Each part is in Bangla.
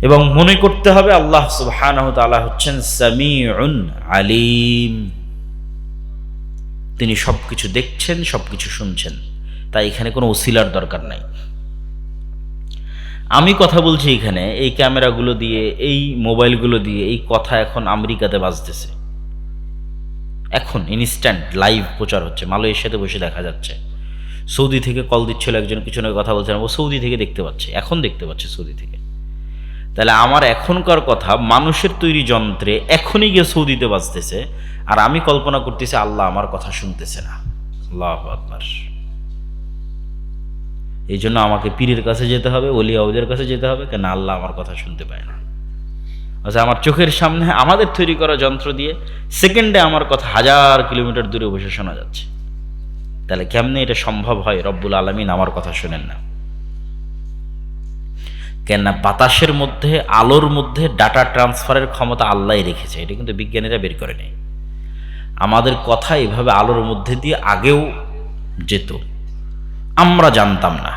এবং মনে করতে হবে আল্লাহ সুবহানাহু ওয়া তাআলা হচ্ছেন সামিউন আলিম, তিনি সবকিছু দেখছেন, সবকিছু শুনছেন। তাই এখানে কোনো ওসিলার দরকার নাই। আমি কথা বলছি এখানে, এই ক্যামেরাগুলো দিয়ে, এই মোবাইলগুলো দিয়ে এই কথা এখন আমেরিকাতে বাজতেছে, এখন ইনস্ট্যান্ট লাইভ প্রচার হচ্ছে, মালয়েশিয়াতে বসে দেখা যাচ্ছে। সৌদি থেকে কল দিচ্ছিল একজন, পিছনে কথা বলছিলাম, ও সৌদি থেকে দেখতে পাচ্ছে, এখন দেখতে পাচ্ছে সৌদি থেকে। তাহলে আমার এখনকার কথা মানুষের তৈরি যন্ত্রে এখনই গিয়ে সৌদিতে বাজতেছে, আর আমি কল্পনা করতেছি আল্লাহ আমার কথা শুনতেছে না। আল্লাহু আকবার। এই জন্য আমাকে পীরের কাছে যেতে হবে, ওলিয়াউদের কাছে যেতে হবে, কেন আল্লাহ আমার কথা শুনতে পায় না। আচ্ছা, আমার চোখের সামনে আমাদের তৈরি করা যন্ত্র দিয়ে সেকেন্ডে আমার কথা 1000 কিলোমিটার দূরে বসে শোনা যাচ্ছে। তাহলে কেমনে এটা সম্ভব হয় রব্বুল আলামিন আমার কথা শোনেন না? কেননা বাতাসের মধ্যে, আলোর মধ্যে ডাটা ট্রান্সফারের ক্ষমতা আল্লাহই রেখেছে, এটা কিন্তু বিজ্ঞানীরা বের করে নেয়। আমাদের কথা এভাবে আলোর মধ্যে দিয়ে আগেও যেত, আমরা জানতাম না।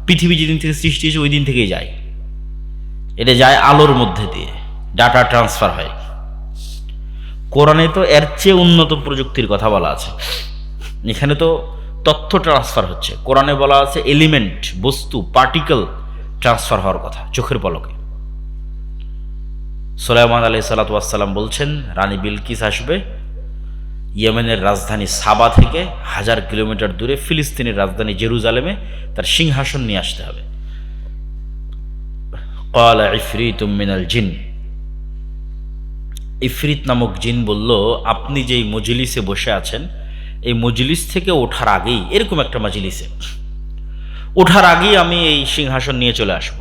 পৃথিবী যেদিন থেকে সৃষ্টি হয়েছে ওই দিন থেকেই যায়, এটা যায় আলোর মধ্যে দিয়ে, ডাটা ট্রান্সফার হয়। কোরআনে তো এর চেয়ে উন্নত প্রযুক্তির কথা বলা আছে। এখানে তো তথ্য ট্রান্সফার হচ্ছে। কোরআনে বলা আছে এলিমেন্ট, বস্তু, পার্টিকেল ট্রান্সফার হওয়ার কথা চোখের পলকে। সুলাইমান আলাইহিস সালাতু ওয়াস সালাম বলছেন, রানী বিলকিস আসবে ইয়েমেনের রাজধানী সাবা থেকে 1000 কিলোমিটার দূরে ফিলিস্তিনের রাজধানী জেরুজালেমে তার সিংহাসন নিয়ে আসতে হবে। ক্বালা ইফরিতুম মিনাল জিন, ইফরিত নামক জিন বলল, আপনি যেই মজলিসে বসে আছেন এই মজলিস থেকে ওঠার আগেই, এরকম একটা মজলিসে ওঠার আগেই আমি এই সিংহাসন নিয়ে চলে আসব।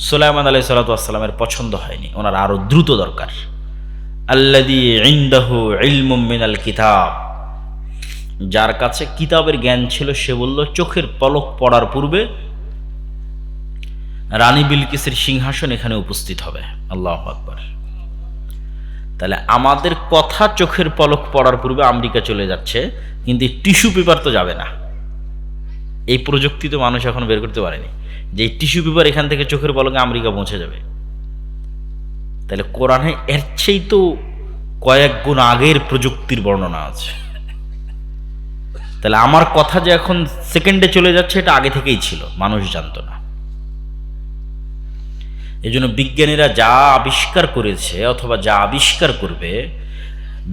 সুলাইমান আলাইহিস সালাতু ওয়াস সালামের পছন্দ হয়নি, ওনার আরো দ্রুত দরকার। আল্লাযী ইনদাহু ইলমুম মিনাল কিতাব, যার কাছে কিতাবের জ্ঞান ছিল, সে বলল চোখের পলক পড়ার পূর্বে রানী বিলকিসের সিংহাসন এখানে উপস্থিত হবে। আল্লাহু আকবার। তাহলে আমাদের কথা চোখের পলক পড়ার পূর্বে আমেরিকা চলে যাচ্ছে, কিন্তু টিস্যু পেপার তো যাবে না। এই প্রযুক্তি তো মানুষ এখন বের করতে পারেনি যে টিস্যু পেপার এখান থেকে চোখের পলকে আমেরিকা পৌঁছে যাবে। তাহলে কোরআনে এর চেয়ে তো কয়েক গুণ আগের প্রযুক্তির বর্ণনা আছে। তাহলে আমার কথা যে এখন সেকেন্ডে চলে যাচ্ছে, এটা আগে থেকেই ছিল, মানুষ জানতো না। এই জন্য বিজ্ঞানীরা যা আবিষ্কার করেছে অথবা যা আবিষ্কার করবে,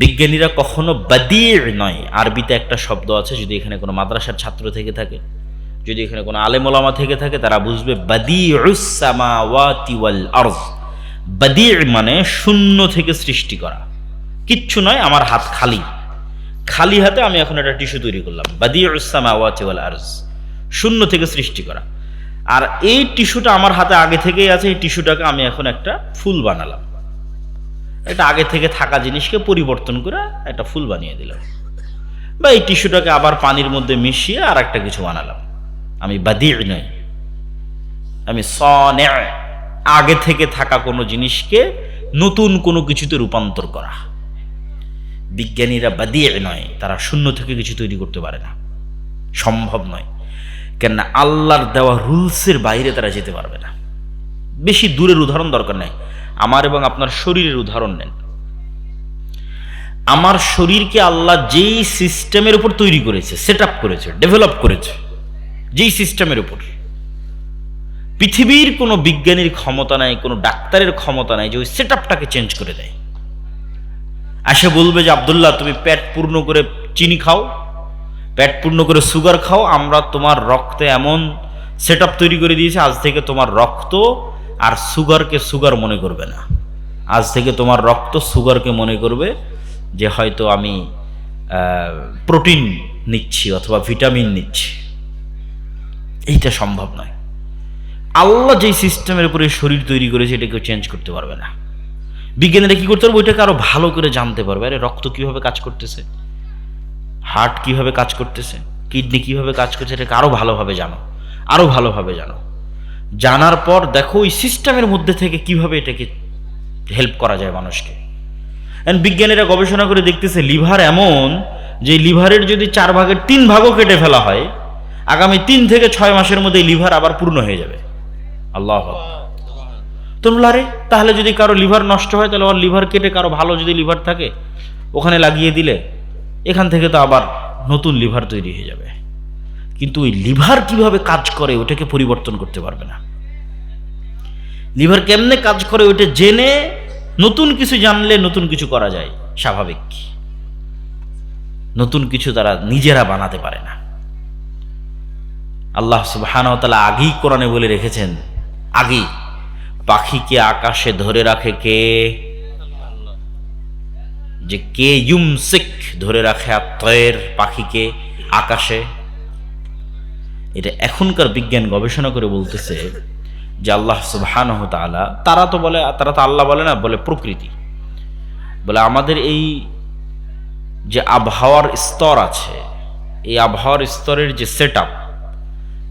বিজ্ঞানীরা কখনো বাদির নয়। আরবিতে একটা শব্দ আছে, যদি এখানে কোনো মাদ্রাসার ছাত্র থেকে থাকে, যদি এখানে কোনো আলেম ওলামা থেকে থাকে, তারা বুঝবে বাদিউস সামাওয়াতি ওয়াল আরজ। বাদি মানে শূন্য থেকে সৃষ্টি করা, কিচ্ছু নয়, আমার হাত খালি, খালি হাতে আমি এখন একটা টিস্যু তৈরি করলাম। বাদিউস সামাওয়াতি ওয়াল আরজ, শূন্য থেকে সৃষ্টি করা। আর এই টিস্যুটা আমার হাতে আগে থেকেই আছে, এই টিস্যুটাকে আমি এখন একটা ফুল বানালাম। এটা আগে থেকে থাকা জিনিসকে পরিবর্তন করে একটা ফুল বানিয়ে দিলাম, বা এই টিস্যুটাকে আবার পানির মধ্যে মিশিয়ে আর একটা কিছু বানালাম। আমি বাদি নই, আমি সনে, আগে থেকে থাকা কোনো জিনিসকে নতুন কোনো কিছুতে রূপান্তর করা। বিজ্ঞানীরা বাদি নয়, তারা শূন্য থেকে কিছু তৈরি করতে পারে না, সম্ভব নয়। কেননা আল্লাহর দেওয়া রুলসের বাইরে তারা যেতে পারবে না। বেশি দূরের উদাহরণ দরকার নেই, আমার এবং আপনার শরীরের উদাহরণ নেন। আমার শরীরকে আল্লাহ যেই সিস্টেমের উপর তৈরি করেছে, সেট আপ করেছে, ডেভেলপ করেছে, যেই সিস্টেমের উপর, পৃথিবীর কোনো বিজ্ঞানীর ক্ষমতা নাই, কোনো ডাক্তারের ক্ষমতা নাই যে ওই সেট আপটাকে চেঞ্জ করে দেয়। আসে বলবে যে আব্দুল্লাহ তুমি পেট পূর্ণ করে চিনি খাও, পেট পূর্ণ করে সুগার খাও, আমরা তোমার রক্তে এমন সেট আপ তৈরি করে দিয়েছি, আজ থেকে তোমার রক্ত আর সুগারকে সুগার মনে করবে না। আজ থেকে তোমার রক্ত সুগারকে মনে করবে যে হয়তো আমি প্রোটিন নিচ্ছি অথবা ভিটামিন নিচ্ছি। এইটা সম্ভব নয়। আল্লাহ যেই সিস্টেমের উপরে শরীর তৈরি করেছে, এটা কেউ চেঞ্জ করতে পারবে না। বিজ্ঞানীরা কি করতে পারবে? ওইটাকে আরো ভালো করে জানতে পারবে। আরে রক্ত কিভাবে কাজ করতেছে, হার্ট কিভাবে কাজ করতেছে, কিডনি কিভাবে কাজ করছে, এটাকে আরো ভালোভাবে জানো, আরো ভালোভাবে জানো। জানার পর দেখো ওই সিস্টেমের মধ্যে থেকে কিভাবে এটাকে হেল্প করা যায় মানুষকে। বিজ্ঞানীরা গবেষণা করে দেখতেছে লিভার এমন যে লিভারের যদি 4 ভাগের 3 ভাগও কেটে ফেলা হয়, আগামী 3 থেকে 6 মাসের মধ্যে লিভার আবার পূর্ণ হয়ে যাবে। আল্লাহু আকবার। তোমরা আরে তাহলে যদি কারো লিভার নষ্ট হয় তাহলে ওর লিভার কেটে কারো ভালো যদি লিভার থাকে ওখানে লাগিয়ে দিলে এখান থেকে তো আবার নতুন লিভার তৈরি হয়ে যাবে। কিন্তু ওই লিভার কিভাবে কাজ করে ওটাকে পরিবর্তন করতে পারবে না। লিভার কেমনে কাজ করে ওইটা জেনে নতুন কিছু জানলে নতুন কিছু করা যায়, স্বাভাবিক। নতুন কিছু তারা নিজেরা বানাতে পারে না। আল্লাহ সুবহানাহু ওয়া তাআলা আগেই কোরআনে বলে রেখেছেন, আগেই পাখিকে আকাশে ধরে রাখে কে? যে কে ইউমসিক ধরে রাখে আত-তায়র পাখিকে আকাশে। এটা এখনকার বিজ্ঞান গবেষণা করে বলতেছে যে আল্লাহ সুবহানাহু ওয়া তাআলা, তারা তো আল্লাহ বলে না, বলে প্রকৃতি বলে আমাদের এই যে আবহাওয়ার স্তর আছে, এই আবহাওয়ার স্তরের যে সেটআপ,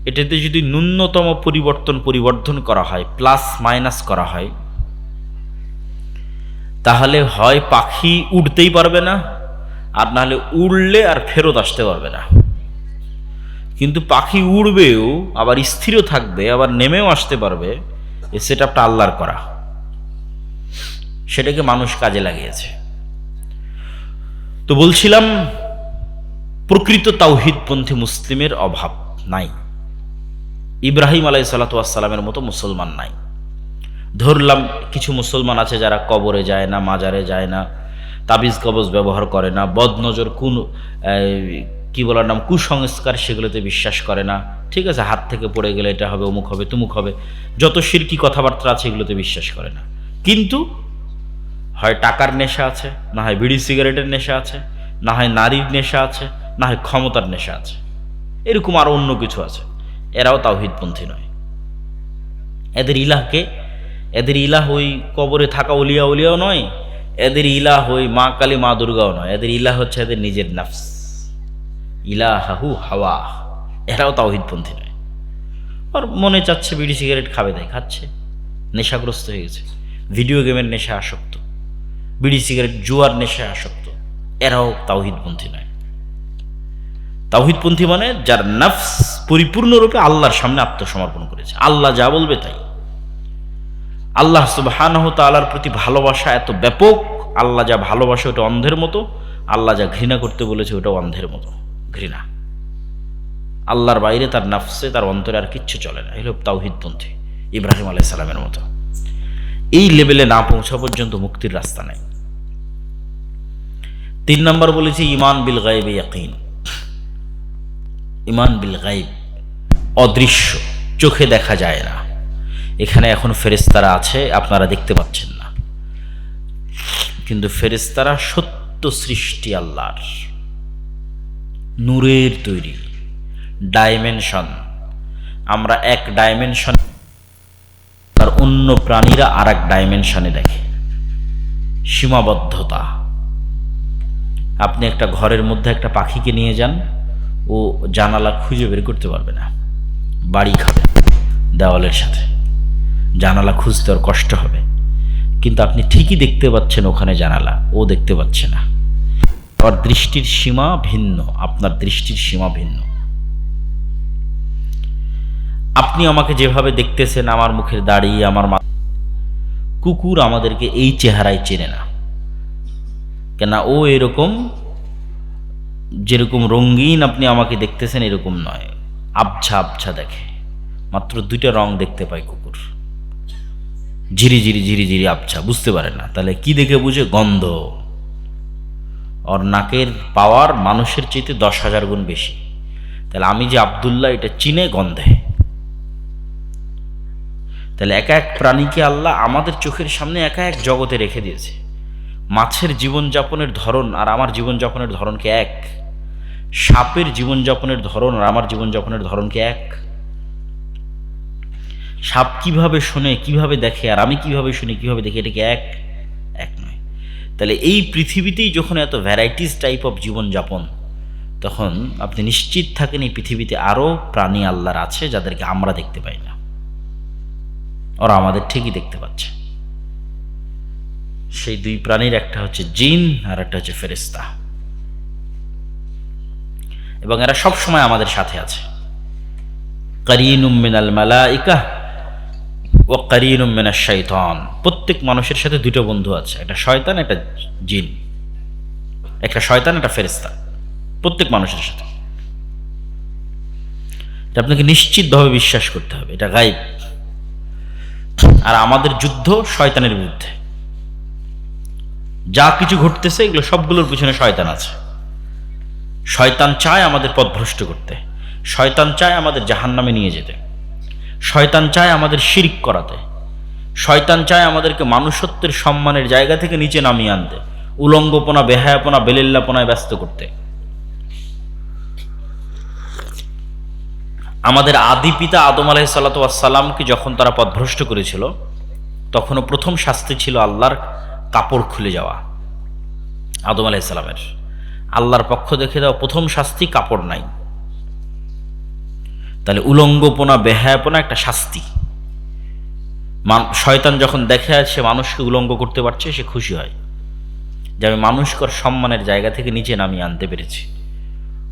এটাতে যদি ন্যূনতম পরিবর্ধন করা হয়, প্লাস মাইনাস করা হয়, তাহলে হয় পাখি উড়তেই পারবে না, আর নাহলে উড়লে আর ফেরত আসতে পারবে না। কিন্তু পাখি উড়বেও, আবার স্থিরও থাকবে, আবার নেমেও আসতে পারবে। এই সেটআপটা আল্লাহর করা, সেটাকে মানুষ কাজে লাগিয়েছে। তো বলছিলাম, প্রকৃত তাওহীদপন্থী মুসলিমের অভাব নাই। ইব্রাহিম আলাইহিস সালাতু ওয়াস সালামের মতো মুসলমান নাই। ধরলাম কিছু মুসলমান আছে যারা কবরে যায় না, মাজারে যায় না, তাবিজ কবজ ব্যবহার করে না, বদনজর কি বলার নাম কুসংস্কার সেগুলোতে বিশ্বাস করে না। ঠিক আছে, হাত থেকে পড়ে গেলে এটা হবে, অমুক হবে, তুমুক হবে, যত শিরকি কথাবার্তা আছে এগুলোতে বিশ্বাস করে না। কিন্তু হয় টাকার নেশা আছে, না হয় বিড়ি সিগারেটের নেশা আছে, না হয় নারীর নেশা আছে, না হয় ক্ষমতার নেশা আছে, এরকম আরো অন্য কিছু আছে। এরাও তাওহীদপন্থী নয়। এদের ইলাহ ওই কবরে থাকা উলিয়াও নয়, এদের ইলাহ ওই মা কালী মা দুর্গাও নয়। এদের ইলাহ হচ্ছে এদের নিজের নফস, ইলাহু হাওয়া। এরাও তাওহীদপন্থী নয়। আর মনে চাচ্ছে বিড়ি সিগারেট খাবে, তাই খাচ্ছে, নেশাগ্রস্ত হয়ে গেছে, ভিডিও গেমের নেশা আসক্ত, বিড়ি সিগারেট জুয়ার নেশা আসক্ত। এরাও তাওহীদপন্থী নয়। তাওহীদপন্থী মানে যার নফস পরিপূর্ণরূপে আল্লাহর সামনে আত্মসমর্পণ করেছে, আল্লাহ যা বলবে তাই। আল্লাহ সুবহানাহু ওয়া তাআলার প্রতি ভালোবাসা এত ব্যাপক, আল্লাহ যা ভালোবাসে ওটা অন্ধের মতো, আল্লাহ যা ঘৃণা করতে বলেছে ওটাও অন্ধের মতো ঘৃণা। আল্লাহর বাইরে তার নফসে, তার অন্তরে আর কিচ্ছু চলে না। এগুলো তাওহীদপন্থী ইব্রাহিম আলাইহিস সালামের মতো। এই লেভেলে না পৌঁছা পর্যন্ত মুক্তির রাস্তা নেই। 3 নম্বর বলেছি ঈমান বিল গায়ব ইয়াকিন। ঈমান বিল গায়ব, অদৃশ্য, চোখে দেখা যায় না। এখানে এখন ফেরেশতারা আছে, আপনারা দেখতে পাচ্ছেন না, কিন্তু ফেরেশতারা সত্য সৃষ্টি আল্লাহর, নূরের তৈরি, ডাইমেনশন। আমরা এক ডাইমেনশন, আর অন্য প্রাণীরা আর এক ডাইমেনশনে দেখে। সীমাবদ্ধতা। আপনি একটা ঘরের মধ্যে একটা পাখিকে নিয়ে যান, ও জানালা খুঁজে বের করতে পারবে না, বাড়ি খাবে দেওয়ালের সাথে, জানালা খুঁজতে ওর কষ্ট হবে। কিন্তু আপনি ঠিকই দেখতে পাচ্ছেন ওখানে জানালা, ও দেখতে পাচ্ছে না। ওর দৃষ্টির সীমা ভিন্ন, আপনার দৃষ্টির সীমা ভিন্ন। আপনি আমাকে যেভাবে দেখতেছেন, আমার মুখের দাড়ি, আমার কুকুর আমাদেরকে এই চেহারায় চেনে না, কেন ও এরকম, যেরকম রঙিন আপনি আমাকে দেখতেছেন এরকম নয়, আবছা আবছা দেখে। মাত্র 2টা রং দেখতে পায় কুকুর, ঝিরি আবছা, বুঝতে পারে না। তাহলে কি দেখে বুঝে? গন্ধ। ওর নাকের পাওয়ার মানুষের চাইতে 10,000 গুণ বেশি। তাহলে আমি যে আব্দুল্লাহ এটা চিনে গন্ধে। তাহলে একা এক প্রাণীকে আল্লাহ আমাদের চোখের সামনে একা এক জগতে রেখে দিয়েছে। মাছের জীবনযাপনের ধরন আর আমার জীবনযাপনের ধরনকে এক, সাপের জীবনযাপনের ধরন আর আমার জীবনযাপনের ধরনকে এক। সাপ কিভাবে শোনে, কিভাবে দেখে, আর আমি কিভাবে শুনি, কিভাবে দেখি, এটাকে এক নয়। তাহলে এই পৃথিবীতেই যখন এত ভ্যারাইটিস টাইপ অফ জীবনযাপন, তখন আপনি নিশ্চিত থাকেন এই পৃথিবীতে আরও প্রাণী আল্লাহর আছে যাদেরকে আমরা দেখতে পাই না, ওরা আমাদের ঠিকই দেখতে পাচ্ছে। সেই 2 প্রাণীর একটা হচ্ছে জিন আর একটা হচ্ছে ফেরেশতা, এবং এরা সব সময় আমাদের সাথে আছে। কারিনুম মিনাল মালাইকা ওয়া কারিনুম মিনাশ শাইতান, প্রত্যেক মানুষের সাথে দুটো বন্ধু আছে, একটা শয়তান একটা জিন, একটা শয়তান একটা ফেরেশতা, প্রত্যেক মানুষের সাথে। এটা আপনাকে নিশ্চিতভাবে বিশ্বাস করতে হবে, এটা গায়েব। আর আমাদের যুদ্ধ শয়তানের বিরুদ্ধে, যা কিছু ঘটতেছে এগুলো সবগুলোর পিছনে শয়তান আছে। শয়তান চায় আমাদের পথভ্রষ্ট করতে, শয়তান চায় আমাদের জাহান্নামে নিয়ে যেতে, শয়তান চায় আমাদের শিরক করাতে, শয়তান চায় আমাদেরকে মানুষত্বের সম্মানের জায়গা থেকে নিচে নামিয়ে আনতে, উলঙ্গপনা, বেহায়াপনা, বেলিল্লাপনায় ব্যস্ত করতে। আমাদের আদি পিতা আদম আলাইহিসসালাতু ওয়াসসালামকে যখন তারা পথভ্রষ্ট করেছিল, তখনও প্রথম শাস্তি ছিল আল্লাহর কাপড় খুলে যাওয়া। আদম আলাইহিসসালামের আল্লাহর পক্ষ দেখে দেওয়া প্রথম শাস্তি কাপড় নাই। তাহলে উলঙ্গপনা, বেহায়াপনা একটা শাস্তি। শয়তান যখন দেখে সে মানুষকে উলঙ্গ করতে পারছে, সে খুশি হয় যে আমি মানুষকে সম্মানের জায়গা থেকে নিচে নামিয়ে আনতে পেরেছি।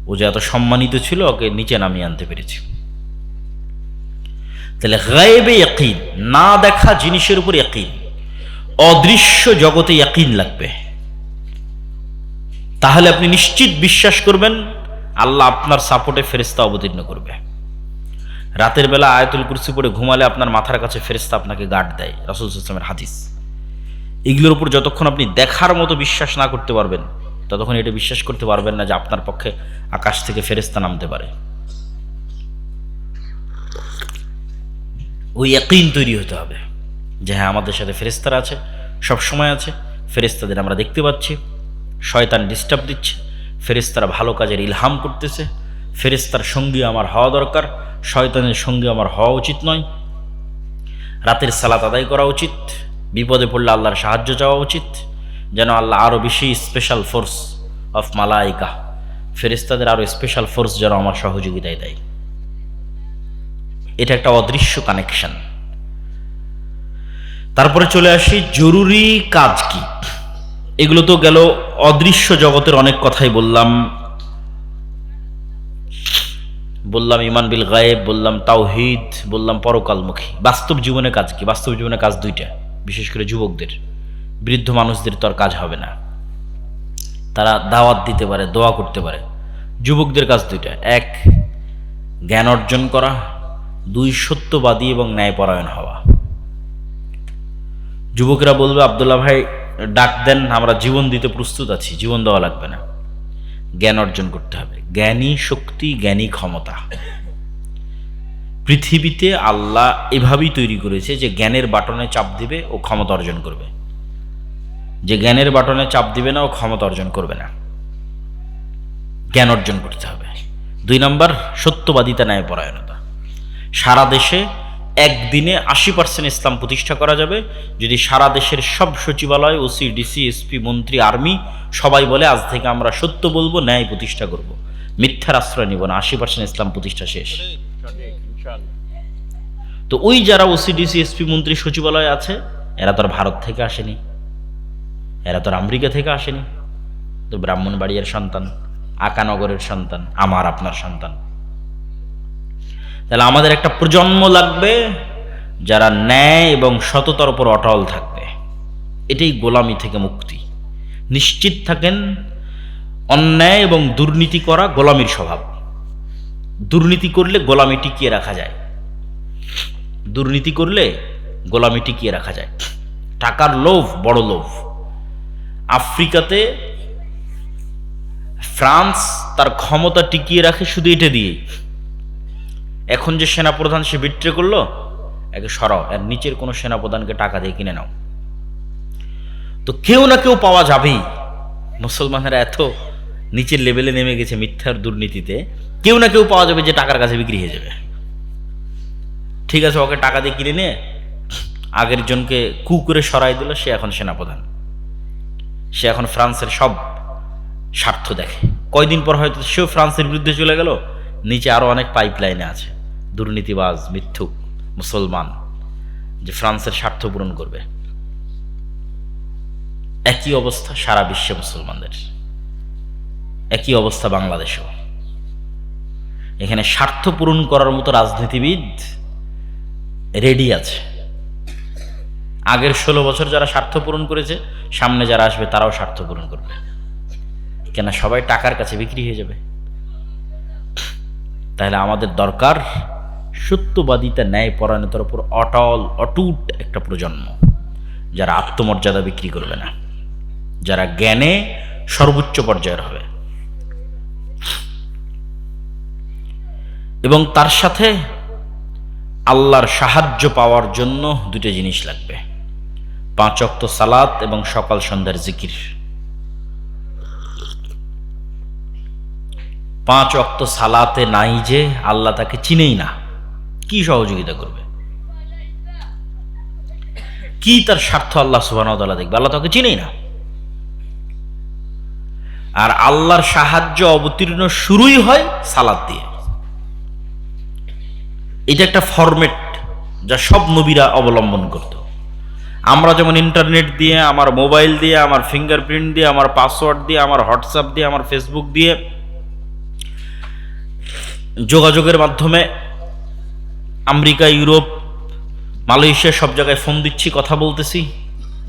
ও যে এত সম্মানিত ছিল, ওকে নিচে নামিয়ে আনতে পেরেছি। তাহলে গায়েবে ইয়াকিন, না দেখা জিনিসের উপর ইয়াকিন, অদৃশ্য জগতে ইয়াকিন লাগবে। তাহলে আপনি নিশ্চিত বিশ্বাস করবেন আল্লাহ আপনার সাপোর্টে ফেরেশতা অবতীর্ণ করবে। রাতের বেলা আয়াতুল কুরসি পড়ে ঘুমালে আপনার মাথার কাছে ফেরেশতা আপনাকে গার্ড দেয়, রাসূল সাল্লাল্লাহু আলাইহি ওয়াসাল্লামের হাদিস। এগুলোর উপর যতক্ষণ আপনি দেখার মতো বিশ্বাস না করতে পারবেন, ততক্ষণ এটা বিশ্বাস করতে পারবেন না যে আপনার পক্ষে আকাশ থেকে ফেরেশতা নামতে পারে। ওই ইয়াকিন তৈরি হতে হবে যে হ্যাঁ, আমাদের সাথে ফেরেশতারা আছে, সব সময় আছে, ফেরেশতাদের আমরা দেখতে পাচ্ছি, শয়তান ডিস্টার্ব দিচ্ছে, ফেরেশতারা ভালো কাজের ইলহাম করতেছে, ফেরেশতার সঙ্গী আমার হওয়া দরকার, শয়তানের সঙ্গী আমার হওয়া উচিত নয়। রাতের সালাত আদায় করা উচিত, বিপদে পড়লে আল্লাহর সাহায্য চাওয়া উচিত, যেন আল্লাহ আরও বেশি স্পেশাল ফোর্স অফ মালাইকা, ফেরেশতাদের আরও স্পেশাল ফোর্স যেন আমার সহযোগিতায় দেয়। এটা একটা অদৃশ্য কানেকশন। তারপরে চলে আসি জরুরি কাজ কি। এগুলো তো গেল অদৃশ্য জগতের অনেক কথাই বললাম ঈমান বিল গায়েব, বললাম তাওহীদ, বললাম পরকালমুখী। বাস্তব জীবনে কাজ কি? বাস্তব জীবনে কাজ দুইটা, বিশেষ করে যুবকদের। বৃদ্ধ মানুষদের তো আর কাজ হবে না, তারা দাওয়াত দিতে পারে, দোয়া করতে পারে। যুবকদের কাজ দুইটা, এক জ্ঞান অর্জন করা, দুই সত্যবাদী এবং ন্যায়পরায়ণ হওয়া। যুবকেরা বলবে আব্দুল্লাহ ভাই ডাক দেন, আমরা জীবন দিতে প্রস্তুত আছি, জীবন দেওয়া লাগবে না। জ্ঞান অর্জন করতে হবে, জ্ঞানী শক্তি, জ্ঞানী ক্ষমতা। পৃথিবীতে আল্লাহ এভাবেই তৈরি করেছে যে জ্ঞানের বাটনে চাপ দিবে ও ক্ষমতা অর্জন করবে, যে জ্ঞানের বাটনে চাপ দিবে না ও ক্ষমতা অর্জন করবে না। জ্ঞান অর্জন করতে হবে। দুই নম্বর সত্যবাদিতা, ন্যায়পরায়ণতা। সারা দেশে একদিনে 80% ইসলাম প্রতিষ্ঠা করা যাবে যদি সারা দেশের সব সচিবালয়, ওসি, ডিসি, এসপি, মন্ত্রী, আর্মি সবাই বলে আজ থেকে আমরা সত্য বলবো, ন্যায় প্রতিষ্ঠা করব, মিথ্যার আশ্রয় নিব না, 80% ইসলাম প্রতিষ্ঠা শেষ। তো ওই যারা ওসি, ডিসি, এসপি, মন্ত্রী, সচিবালয় আছে, এরা তো আর ভারত থেকে আসেনি, এরা তো আর আমেরিকা থেকে আসেনি, তো ব্রাহ্মণবাড়িয়ার সন্তান, আকানগরের সন্তান, আমার আপনার সন্তান। তাহলে আমাদের একটা প্রজন্ম লাগবে যারা ন্যায় এবং সততার উপর অটল থাকবে। এটাই গোলামি থেকে মুক্তি। নিশ্চিত থাকেন অন্যায় এবং দুর্নীতি করা গোলামির স্বভাব। দুর্নীতি করলে গোলামি টিকিয়ে রাখা যায়, দুর্নীতি করলে গোলামি টিকিয়ে রাখা যায়। টাকার লোভ বড় লোভ। আফ্রিকাতে ফ্রান্স তার ক্ষমতা টিকিয়ে রাখে শুধু এটা দিয়ে। এখন যে সেনাপ্রধান সে বিট্রে করলো, একে সরাও, এর নিচের কোনো সেনাপ্রধানকে টাকা দিয়ে কিনে নাও। তো কেউ না কেউ পাওয়া যাবেই। মুসলমানেরা এত নিচের লেভেলে নেমে গেছে মিথ্যার দুর্নীতিতে, কেউ না কেউ পাওয়া যাবে যে টাকার কাছে বিক্রি হয়ে যাবে। ঠিক আছে, ওকে টাকা দিয়ে কিনে নিয়ে আগের জনকে কু করে সরাই দিল, সে এখন সেনাপ্রধান, সে এখন ফ্রান্সের সব স্বার্থ দেখে। কয়দিন পর হয়তো সেও ফ্রান্সের বিরুদ্ধে চলে গেল, নিচে আরো অনেক পাইপলাইনে আছে দুর্নীতিবাজ, মিথ্যুক মুসলমান, যে ফ্রান্সের স্বার্থ পূরণ করবে। একই অবস্থা সারা বিশ্বে মুসলমানদের, একই অবস্থা বাংলাদেশেও। এখানে স্বার্থ পূরণ করার মতো রাজনীতিবিদ রেডি আছে, আগের 16 বছর যারা স্বার্থ পূরণ করেছে, সামনে যারা আসবে তারাও স্বার্থ পূরণ করবে, কেন সবাই টাকার কাছে বিক্রি হয়ে যাবে। তাহলে আমাদের দরকার সত্যবাদিতা, ন্যায় পরায়ণতার উপর অটুট একটা প্রজন্ম, যারা আত্মমর্যাদা বিক্রি করবে না, যারা জ্ঞানে সর্বোচ্চ পর্যায়ের হবে। এবং তার সাথে আল্লাহর সাহায্য পাওয়ার জন্য দুটো জিনিস লাগবে, 5 ওয়াক্ত সালাত এবং সকাল সন্ধ্যার জিকির। 5 ওয়াক্ত সালাতে নাই যে আল্লাহ তাকে চিনেই না, কি সহযোগিতা করবে? কি তার স্বার্থ আল্লাহ সুবহানাহু ওয়া তাআলা দেখবে? আল্লাহ তাকে চিনেই না। আর আল্লাহর সাহায্য অবতীর্ণ শুরুই হয় সালাত দিয়ে। এটা একটা ফরম্যাট যা সব নবীরা অবলম্বন করত। আমরা যেমন ইন্টারনেট দিয়ে, আমার মোবাইল দিয়ে, আমার ফিঙ্গারপ্রিন্ট দিয়ে, আমার পাসওয়ার্ড দিয়ে, আমার হোয়াটসঅ্যাপ দিয়ে, আমার ফেসবুক দিয়ে যোগাযোগের মাধ্যমে আমেরিকা, ইউরোপ, মালয়েশিয়া সব জায়গায় ফোন দিচ্ছি, কথা বলতেছি,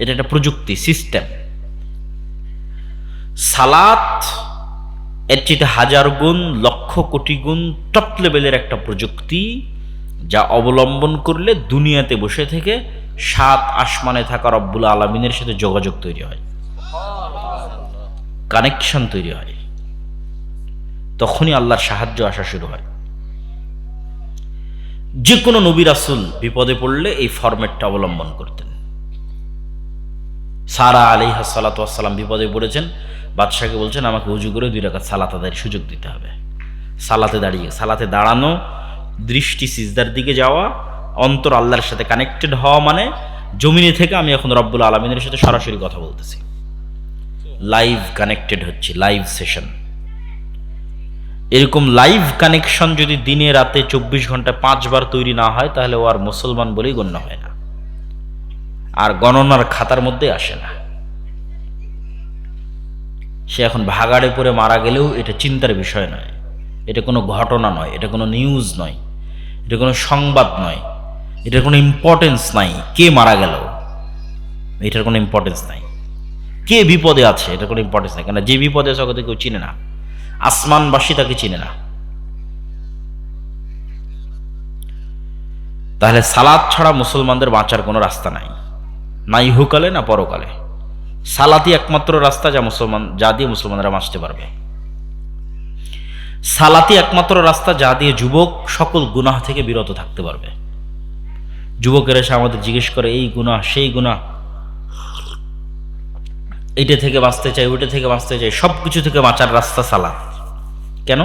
এটা একটা প্রযুক্তি সিস্টেম। সালাত এর চেয়ে 1000 গুণ, লক্ষ কোটি গুণ টপ লেভেলের একটা প্রযুক্তি, যা অবলম্বন করলে দুনিয়াতে বসে থেকে 7 আসমানে থাকা রব্বুল আলামিনের সাথে যোগাযোগ তৈরি হয়, কানেকশন তৈরি হয়, তখনই আল্লাহর সাহায্য আসা শুরু হয়। যে কোনো নবী রাসূল বিপদে পড়লে এই ফরম্যাটটা অবলম্বন করতেন। সারা আলাইহিস সালাতু ওয়াস সালাম বিপদে পড়েছেন, বাদশাহকে বলছেন আমাকে উজু করে 2 রাকাত সালাত আদায়ের সুযোগ দিতে হবে। সালাতে দাঁড়ানো, দৃষ্টি সিজদার দিকে যাওয়া, অন্তর আল্লাহর সাথে কানেক্টেড হওয়া, মানে জমিনে থেকে আমি এখন রব্বুল আলামিনের সাথে সরাসরি কথা বলতেছি, লাইভ কানেক্টেড হচ্ছে, লাইভ সেশন। এরকম লাইভ কানেকশন যদি দিনে রাতে 24 ঘন্টা 5 বার তৈরি না হয়, তাহলে ও আর মুসলমান বলেই গণ্য হয় না, আর গণনার খাতার মধ্যে আসে না। সে এখন ভাগাড়ে পড়ে মারা গেলেও এটা চিন্তার বিষয় নয়, এটা কোনো ঘটনা নয়, এটা কোনো নিউজ নয়, এটা কোনো সংবাদ নয়, এটার কোনো ইম্পর্টেন্স নাই। কে মারা গেল এটার কোনো ইম্পর্টেন্স নাই, কে বিপদে আছে এটার কোনো ইম্পর্টেন্স নাই, কেন যে বিপদে আছে ওকে কেউ চিনে না, আসমানবাসী তাকে চিনে না। তাহলে সালাত ছাড়া মুসলমানদের বাঁচার কোনো রাস্তা নাই, না ইহকালে না পরকালে। সালাতই একমাত্র রাস্তা যা দিয়ে মুসলমানরা বাঁচতে পারবে। সালাতই একমাত্র রাস্তা যা দিয়ে যুবক সকল গুনাহ থেকে বিরত থাকতে পারবে। যুবকেরা এসে আমাদের জিজ্ঞেস করে এই গুনাহ সেই গুনাহ, এইটা থেকে বাঁচতে চাই, ওইটা থেকে বাঁচতে চাই, সব কিছু থেকে বাঁচার রাস্তা সালাত। কেন?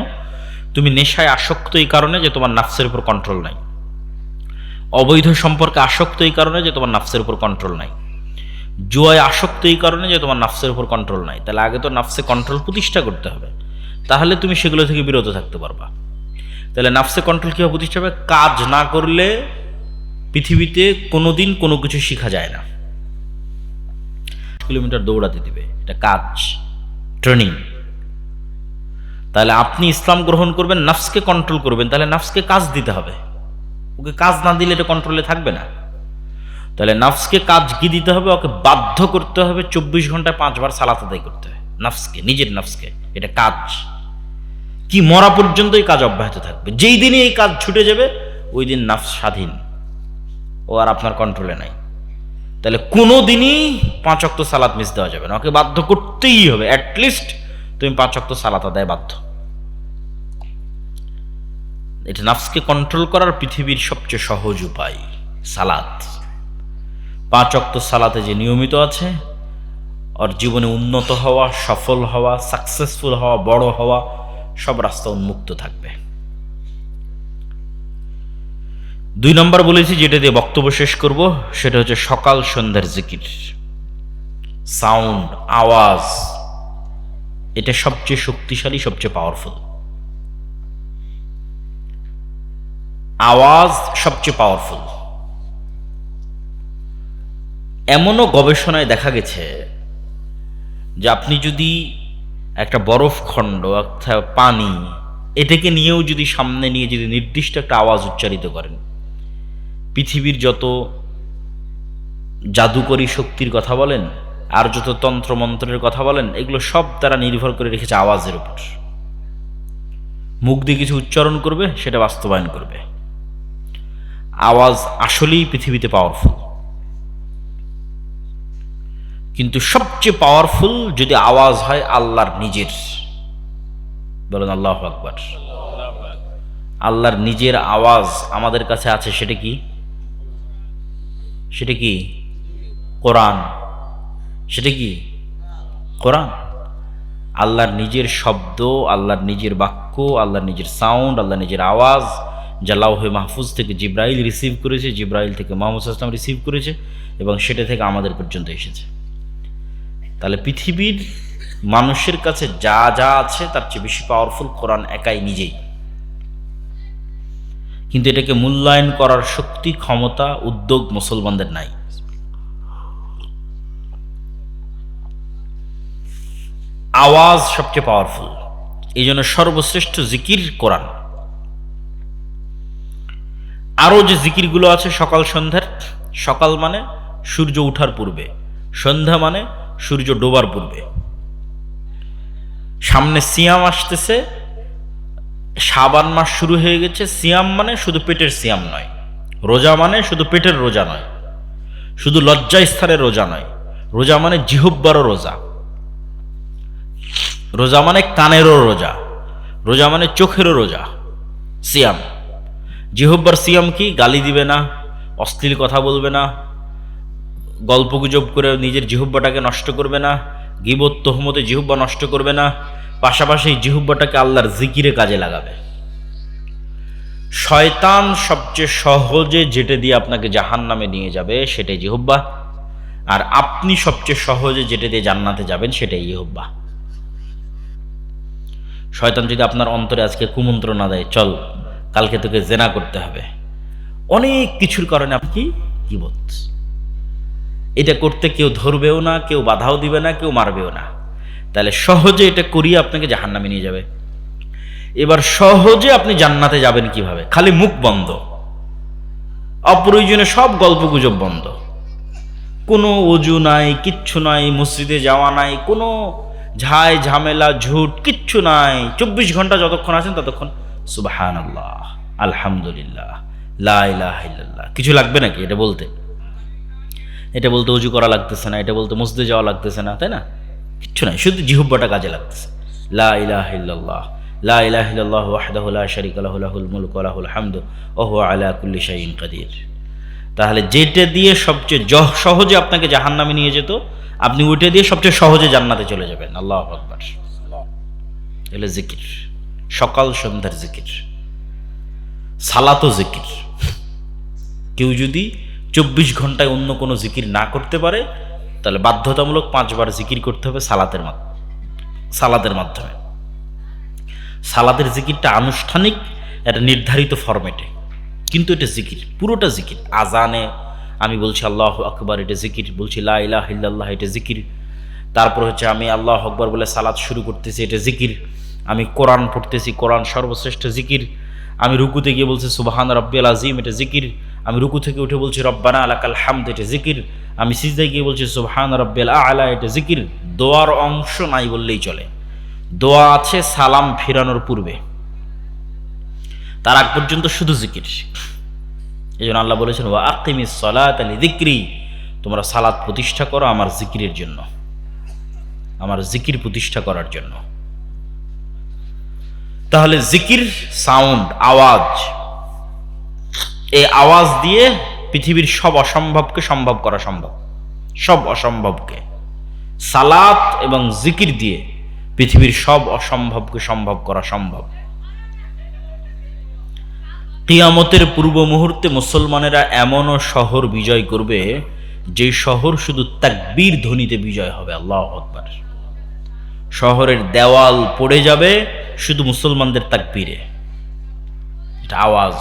তুমি নেশায় আসক্ত এই কারণে যে তোমার নাফসের উপর কন্ট্রোল নাই, অবৈধ সম্পর্কে আসক্ত এই কারণে যে তোমার নাফসের উপর কন্ট্রোল নাই, জুয়ায় আসক্ত এই কারণে যে তোমার নাফসের উপর কন্ট্রোল নাই। তাহলে আগে তো নাফসে কন্ট্রোল প্রতিষ্ঠা করতে হবে, তাহলে তুমি সেগুলো থেকে বিরত থাকতে পারবা। তাহলে নাফসে কন্ট্রোল কীভাবে প্রতিষ্ঠা হবে? কাজ না করলে পৃথিবীতে কোনোদিন কোনো কিছু শেখা যায় না। কিলোমিটার দৌড়াতে দিবে, এটা কাজ, ট্রেনিং। তাহলে আপনি ইসলাম গ্রহণ করবেন, নাফসকে কন্ট্রোল করবেন, তাহলে নাফসকে কাজ দিতে হবে। ওকে কাজ না দিলে এটা কন্ট্রোলে থাকবে না। তাহলে নাফসকে কাজ কি দিতে হবে? ওকে বাধ্য করতে হবে 24 ঘন্টায় 5 বার সালাত আদায় করতে হবে, নাফসকে, নিজের নাফসকে। এটা কাজ কি, মরা পর্যন্ত এই কাজ অব্যাহত থাকবে। যেই দিনই এই কাজ ছুটে যাবে ওই দিন নাফস স্বাধীন, ও আর আপনার কন্ট্রোলে নাই। তাহলে কোনো দিনই 5 ওয়াক্ত সালাত মিস দেওয়া যাবে না, ওকে বাধ্য করতেই হবে। অ্যাটলিস্ট তুমি 5 ওয়াক্ত সালাত আদায় বাধ্য। এটা নাফসকে কন্ট্রোল করার পৃথিবীর সবচেয়ে সহজ উপায় সালাত। 5 ওয়াক্ত সালাতে যে নিয়মিত আছে, ওর জীবনে উন্নত হওয়া, সফল হওয়া, সাকসেসফুল হওয়া, বড় হওয়া, সব রাস্তা উন্মুক্ত থাকবে। 2 নম্বর বলেছি, যেটা দিয়ে বক্তব্য শেষ করব, সেটা হচ্ছে সকাল সন্ধ্যার জিকির। সাউন্ড, আওয়াজ, এটা সবচেয়ে শক্তিশালী, সবচেয়ে পাওয়ারফুল। আওয়াজ সবচেয়ে পাওয়ারফুল। এমনও গবেষণায় দেখা গেছে যে আপনি যদি একটা বরফ খণ্ড, একটা পানি, এটাকে নিয়েও যদি সামনে নিয়ে যদি নির্দিষ্ট একটা আওয়াজ উচ্চারিত করেন, পৃথিবীর যত জাদুকরী শক্তির কথা বলেন, আর যত তন্ত্র মন্ত্রের কথা বলেন, এগুলো সব তারা নির্ভর করে রেখেছে আওয়াজের উপর। মুখ দিয়ে কিছু উচ্চারণ করবে, সেটা বাস্তবায়ন করবে। আওয়াজ আসলেই পৃথিবীতে পাওয়ারফুল, কিন্তু সবচেয়ে পাওয়ারফুল যদি আওয়াজ হয় আল্লাহর নিজের। বলেন আল্লাহু আকবার। আল্লাহর নিজের আওয়াজ আমাদের কাছে আছে, সেটা কি? সেটা কি? কোরআন। সেটা কি? কোরআন। আল্লাহর নিজের শব্দ, আল্লাহর নিজের বাক্য, আল্লাহর নিজের সাউন্ড, আল্লাহর নিজের আওয়াজ, যা লাউহে মাহফুজ থেকে জিব্রাইল রিসিভ করেছে, জিব্রাইল থেকে মুহাম্মদ সাল্লাল্লাহু আলাইহি ওয়াসাল্লাম রিসিভ করেছে, এবং সেটা থেকে আমাদের পর্যন্ত এসেছে। তাহলে পৃথিবীর মানুষের কাছে যা যা আছে তার চেয়ে বেশি পাওয়ারফুল কোরআন একাই নিজেই। কিন্তু এটাকে মূল্যায়ন করার শক্তি, ক্ষমতা, উদ্যোগ মুসলমানদের নাই। আওয়াজ সবচেয়ে পাওয়ারফুল, এই জন্য সর্বশ্রেষ্ঠ জিকির কোরআন। আরও যে জিকিরগুলো আছে সকাল সন্ধ্যার, সকাল মানে সূর্য ওঠার পূর্বে, সন্ধ্যা মানে সূর্য ডোবার পূর্বে। সামনে সিয়াম আসতেছে, শাবান মাস শুরু হয়ে গেছে। সিয়াম মানে শুধু পেটের সিয়াম নয়, রোজা মানে শুধু পেটের রোজা নয়, শুধু লজ্জাস্থানের রোজা নয়, রোজা মানে জিহ্বারও রোজা, রোজা মানে কানেরও রোজা, রোজা মানে চোখেরও রোজা। সিয়াম, জিহ্বার সিয়াম কি? গালি দিবে না, অশ্লীল কথা বলবে না, গল্পগুজব করে নিজের জিহ্বাটাকে নষ্ট করবে না, গীবত তোহমতে জিহ্বা নষ্ট করবে না, পাশাপাশি জিহ্বাটাকে আল্লাহর জিকিরে কাজে লাগাবে। শয়তান সবচেয়ে সহজে যেটা দিয়ে আপনাকে জাহান্নামে নিয়ে যাবে সেটাই জিহ্বা, আর আপনি সবচেয়ে সহজে যেটা দিয়ে জান্নাতে যাবেন সেটাই জিহ্বা। শয়তান যদি আপনার অন্তরে আজকে কুমন্ত্রণা দেয়, চল কালকে তোকে জেনা করতে হবে, অনেক কিছুর কারণে আপনি কি গীবত, এটা করতে কেউ ধরবেও না, কেউ বাধাও দিবে না, কেউ মারবেও না, তাহলে সহজে এটা করিয়ে আপনাকে জাহান্নামে নিয়ে যাবে। এবার সহজে আপনি জান্নাতে যাবেন কিভাবে? খালি মুখ বন্ধ, অপ্রয়োজনে সব গল্পগুজব বন্ধ, কোনো অজু নাই, কিচ্ছু নাই, মসজিদে যাওয়া নাই, কোনো ঝাই ঝামেলা ঝুট কিচ্ছু নাই। 24 ঘন্টা যতক্ষণ আছেন ততক্ষণ সুবহানাল্লাহ, আলহামদুলিল্লাহ, লা ইলাহা ইল্লাল্লাহ। কিছু লাগবে নাকি এটা বলতে? এটা বলতে অজু করা লাগতেছে না, এটা বলতে মসজিদে যাওয়া লাগতেছে না, তাই না? কিচ্ছু নাই, শুধু জিহ্বাটা কাজে লাগতেছে। লা ইলাহা ইল্লাল্লাহ, লা ইলাহা ইল্লাল্লাহু ওয়াহদাহু লা শারীকা লাহু লাহুল মুলকু ওয়া লাহুল হামদু ওয়া হুয়া আলা কুল্লি শাইইন কাদির। তাহলে যেটা দিয়ে সবচেয়ে সহজে আপনাকে জাহান্নামে নিয়ে যেত, আপনি ওইটা দিয়ে সবচেয়ে সহজে জান্নাতে চলে যাবেন। আল্লাহু আকবার। এগুলো জিকির, সকাল সন্ধ্যার জিকির। সালাতও জিকির। কেউ যদি 24 ঘন্টায় অন্য কোনো জিকির না করতে পারে, তাহলে বাধ্যতামূলক 5 বার জিকির করতে হবে সালাতের মাধ্যমে। সালাতের জিকিরটা আনুষ্ঠানিক, একটা নির্ধারিত ফরম্যাটে, কিন্তু এটা জিকির, পুরোটা জিকির। আজানে আমি বলছি আল্লাহু আকবার, এটা জিকির, বলছি লা ইলাহা ইল্লাল্লাহ, এটা জিকির। তারপর হচ্ছে আমি আল্লাহু আকবার বলে সালাত শুরু করতেছি, এটা জিকির। আমি কোরআন পড়তেছি, কোরআন সর্বশ্রেষ্ঠ জিকির। আমি রুকুতে গিয়ে বলছি সুবহান রাব্বিয়াল আযীম, এটা জিকির। আমি রুকু থেকে উঠে বলছি রব্বানা লাকাল হামদ, এটা জিকির। আমি সিজদায় গিয়ে বলছি সুবহান রাব্বিয়াল আ'লা, এটা জিকির। দোয়ার অংশ নাই বললেই চলে। দোয়া আছে সালাম ফিরানোর পূর্বে, তার আগ পর্যন্ত শুধু জিকির। এই জন্য আল্লাহ বলেছেন ওয়া আকিমিস সালাতা লিযিকরি, তোমরা সালাত প্রতিষ্ঠা করো আমার জিকিরের জন্য, আমার জিকির প্রতিষ্ঠা করার জন্য। তাহলে জিকির সাউন্ড, আওয়াজ, এই আওয়াজ দিয়ে পৃথিবীর সব অসম্ভবকে সম্ভব করা সম্ভব, সব অসম্ভবকে। সালাত এবং জিকির দিয়ে পৃথিবীর সব অসম্ভবকে সম্ভব করা সম্ভব। কিয়ামতের পূর্ব মুহূর্তে মুসলমানেরা এমনও শহর বিজয় করবে যে শহর শুধু তাকবীর ধ্বনিতে বিজয় হবে। আল্লাহু আকবার। শহরের দেওয়াল পড়ে যাবে শুধু মুসলমানদের তাকবীরে, এটা আওয়াজ।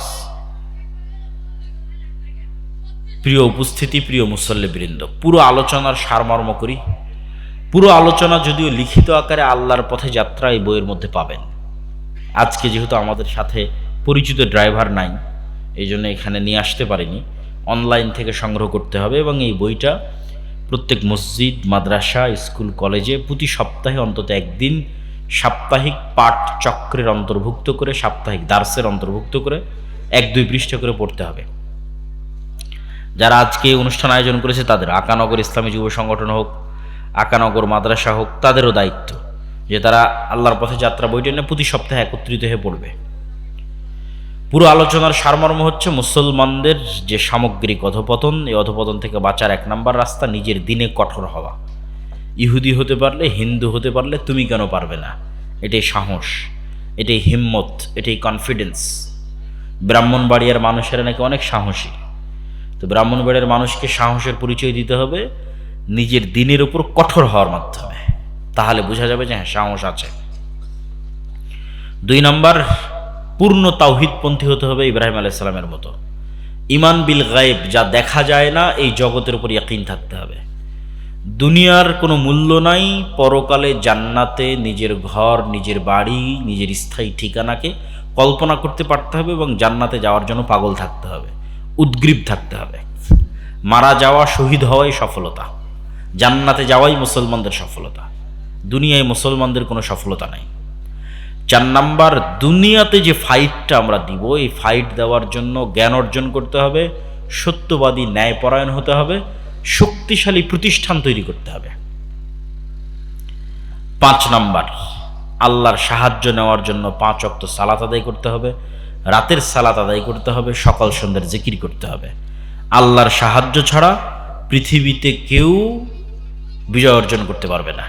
প্রিয় উপস্থিতি, প্রিয় মুসল্লিবৃন্দ, পুরো আলোচনার সারমর্ম করি। পুরো আলোচনা যদিও লিখিত আকারে আল্লাহর পথে যাত্রা এই বইয়ের মধ্যে পাবেন। আজকে যেহেতু আমাদের সাথে পরিচিত ড্রাইভার নাই, এই জন্য এখানে নিয়ে আসতে পারিনি। অনলাইন থেকে সংগ্রহ করতে হবে এবং এই বইটা প্রত্যেক মসজিদ, মাদ্রাসা, স্কুল, কলেজে প্রতি সপ্তাহে অন্তত একদিন সাপ্তাহিক পাঠ চক্রের অন্তর্ভুক্ত করে, সাপ্তাহিক দার্সের অন্তর্ভুক্ত করে 1-2 পৃষ্ঠা করে পড়তে হবে। যারা আজকে অনুষ্ঠান আয়োজন করেছে তাদের, আকানগর ইসলামী যুব সংগঠন হোক, আকানগর মাদ্রাসা হোক, তাদেরও দায়িত্ব যে তারা আল্লাহর পথে যাত্রা বইটা নিয়ে প্রতি সপ্তাহে একত্রিত হয়ে পড়বে। পুরো আলোচনার সারমর্ম হচ্ছে মুসলমানদের যে সামগ্রিক অধপতন, এই অধপতন থেকে বাঁচার 1 নম্বর রাস্তা নিজের দিনে কঠোর হওয়া। ইহুদি হতে পারলে, হিন্দু হতে পারলে তুমি কেন পারবে না? এটাই সাহস, এটাই হিম্মত, এটাই কনফিডেন্স। ব্রাহ্মণবাড়িয়ার মানুষেরা নাকি অনেক সাহসী। তো ব্রাহ্মণবাড়িয়ার মানুষকে সাহসের পরিচয় দিতে হবে নিজের দিনের উপর কঠোর হওয়ার মাধ্যমে, তাহলে বোঝা যাবে যে হ্যাঁ সাহস আছে। 2 নম্বর, পূর্ণ তাওহীদপন্থী হতে হবে ইব্রাহিম আলাইহিস সালামের মতো। ঈমান বিল গায়েব, যা দেখা যায় না, এই জগতের উপর ইয়াকিন থাকতে হবে। দুনিয়ার কোনো মূল্য নাই, পরকালে জান্নাতে নিজের ঘর, নিজের বাড়ি, নিজের স্থায়ী ঠিকানাকে কল্পনা করতে পারতে হবে এবং জান্নাতে যাওয়ার জন্য পাগল থাকতে হবে, উদ্গ্রীব থাকতে হবে। মারা যাওয়া, শহীদ হওয়াই সফলতা, জান্নাতে যাওয়াই মুসলমানদের সফলতা। দুনিয়ায় মুসলমানদের কোনো সফলতা নাই। 4 নম্বর, দুনিয়াতে যে ফাইটটা আমরা দিব, এই ফাইট দেওয়ার জন্য জ্ঞান অর্জন করতে হবে, সত্যবাদী, ন্যায়পরায়ণ হতে হবে, শক্তিশালী প্রতিষ্ঠান তৈরি করতে হবে। 5 নম্বর, আল্লাহর সাহায্য নেওয়ার জন্য 5 ওয়াক্ত সালাত আদায় করতে হবে, রাতের সালাত আদায় করতে হবে, সকাল সন্ধ্যার জিকির করতে হবে। আল্লাহর সাহায্য ছাড়া পৃথিবীতে কেউ বিজয় অর্জন করতে পারবে না।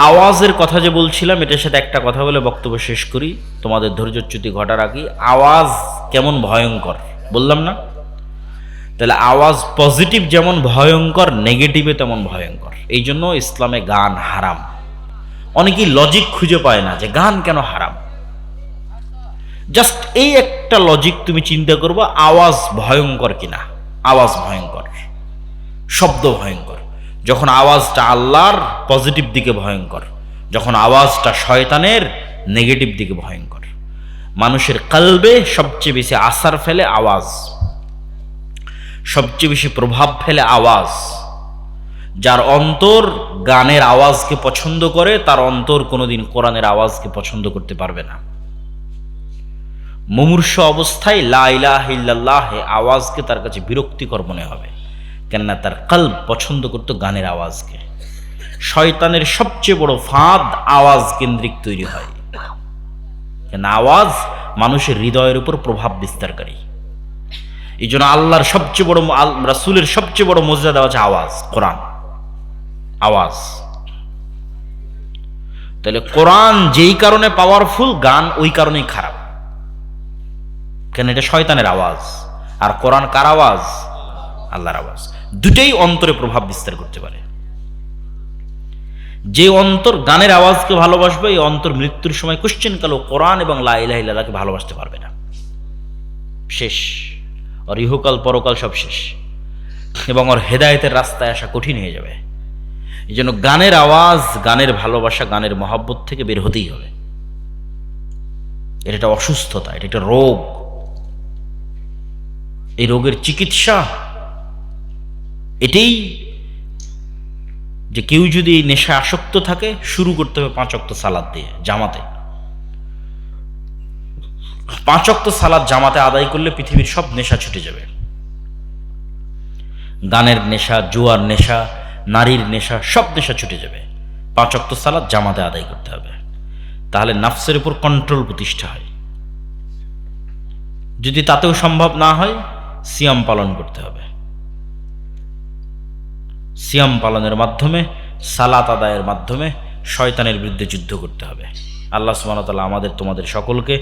আওয়াজের কথা যে বলছিলাম, এটার সাথে একটা কথা বলে বক্তব্য শেষ করি, তোমাদের ধৈর্যচ্যুতি ঘটার আগে। আওয়াজ কেমন ভয়ঙ্কর বললাম না? তাহলে আওয়াজ পজিটিভ যেমন ভয়ঙ্কর, নেগেটিভে তেমন ভয়ঙ্কর। এই জন্য ইসলামে গান হারাম। অনেকেই লজিক খুঁজে পায় না যে গান কেন হারাম। জাস্ট এই একটা লজিক তুমি চিন্তা করবো, আওয়াজ ভয়ঙ্কর কিনা। আওয়াজ ভয়ঙ্কর, শব্দ ভয়ঙ্কর। যখন আওয়াজটা আল্লাহর, পজিটিভ দিকে ভয়ঙ্কর। যখন আওয়াজটা শয়তানের, নেগেটিভ দিকে ভয়ঙ্কর। মানুষের কলবে সবচেয়ে বেশি আসার ফেলে আওয়াজ, সবচেয়ে বেশি প্রভাব ফেলে আওয়াজ। যার অন্তর গানের আওয়াজকে পছন্দ করে, তার অন্তর কোনোদিন কোরআনের আওয়াজকে পছন্দ করতে পারবে না। মুমূর্ষ অবস্থায় লা ইলাহা ইল্লাল্লাহ আওয়াজকে তার কাছে বিরক্তিকর মনে হবে, কেননা তার কলব পছন্দ করতো গানের আওয়াজকে। শয়তানের সবচেয়ে বড় ফাঁদ আওয়াজ কেন্দ্রিক তৈরি হয়, কেন আওয়াজ মানুষের হৃদয়ের উপর প্রভাব বিস্তারকারী। এই জন্য আল্লাহর সবচেয়ে বড়, রাসূলের সবচেয়ে বড় মর্যাদা হচ্ছে আওয়াজ, কোরআন আওয়াজ। তাহলে কোরআন যেই কারণে পাওয়ারফুল, গান ওই কারণেই খারাপ, কেন এটা শয়তানের আওয়াজ। আর কোরআন কার আওয়াজ? আল্লাহর আওয়াজ। দুটেই অন্তরে প্রভাব বিস্তার করতে পারে। যে অন্তর গানের আওয়াজকে ভালোবাসবে, এই অন্তর মৃত্যুর সময় কোশ্চেন কালো কোরআন এবং লা ইলাহা ইল্লাল্লাহকে ভালোবাসতে পারবে না। শেষ, ওর ইহকাল পরকাল সব শেষ, এবং ওর হেদায়েতের রাস্তায় আসা কঠিন হয়ে যাবে। এই জন্য গানের আওয়াজ, গানের ভালোবাসা, গানের মহব্বত থেকে বের হতেই হবে। এটা একটা অসুস্থতা, এটা একটা রোগ। এই রোগের চিকিৎসা এটাই যে কেউ যদি এই নেশায় আসক্ত থাকে, শুরু করতে হবে 5 ওয়াক্ত সালাত দিয়ে, জামাতে। 5 ওয়াক্ত সালাত জামাতে আদায় করলে পৃথিবীর সব নেশা ছুটে যাবে। গানের নেশা, জুয়ার নেশা, নারীর নেশা, সব নেশা ছুটে যাবে। 5 ওয়াক্ত সালাত জামাতে আদায় করতে হবে, তাহলে নাফসের উপর কন্ট্রোল প্রতিষ্ঠা হয়। যদি তাতেও সম্ভব না হয়, সিয়াম পালন করতে হবে। সিয়াম পালনের মাধ্যমে, সালাত আদায়ের মাধ্যমে শয়তানের বিরুদ্ধে যুদ্ধ করতে হবে। আল্লাহ সুবহানাহু ওয়া তাআলা আমাদের তোমাদের সকলকে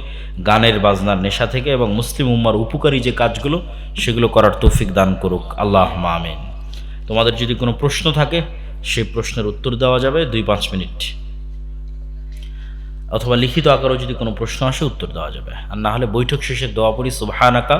গানের বাজনার নেশা থেকে এবং মুসলিম উম্মার উপকারী যে কাজগুলো, সেগুলো করার তৌফিক দান করুক। আল্লাহুম্মা আমিন। তোমাদের যদি কোনো প্রশ্ন থাকে, সেই প্রশ্নের উত্তর দেওয়া যাবে 2-5 মিনিট, অথবা লিখিত আকারেও যদি কোনো প্রশ্ন আসে উত্তর দেওয়া যাবে। আর না হলে বৈঠক শেষে দোয়া পড়ি, সুবহানাকা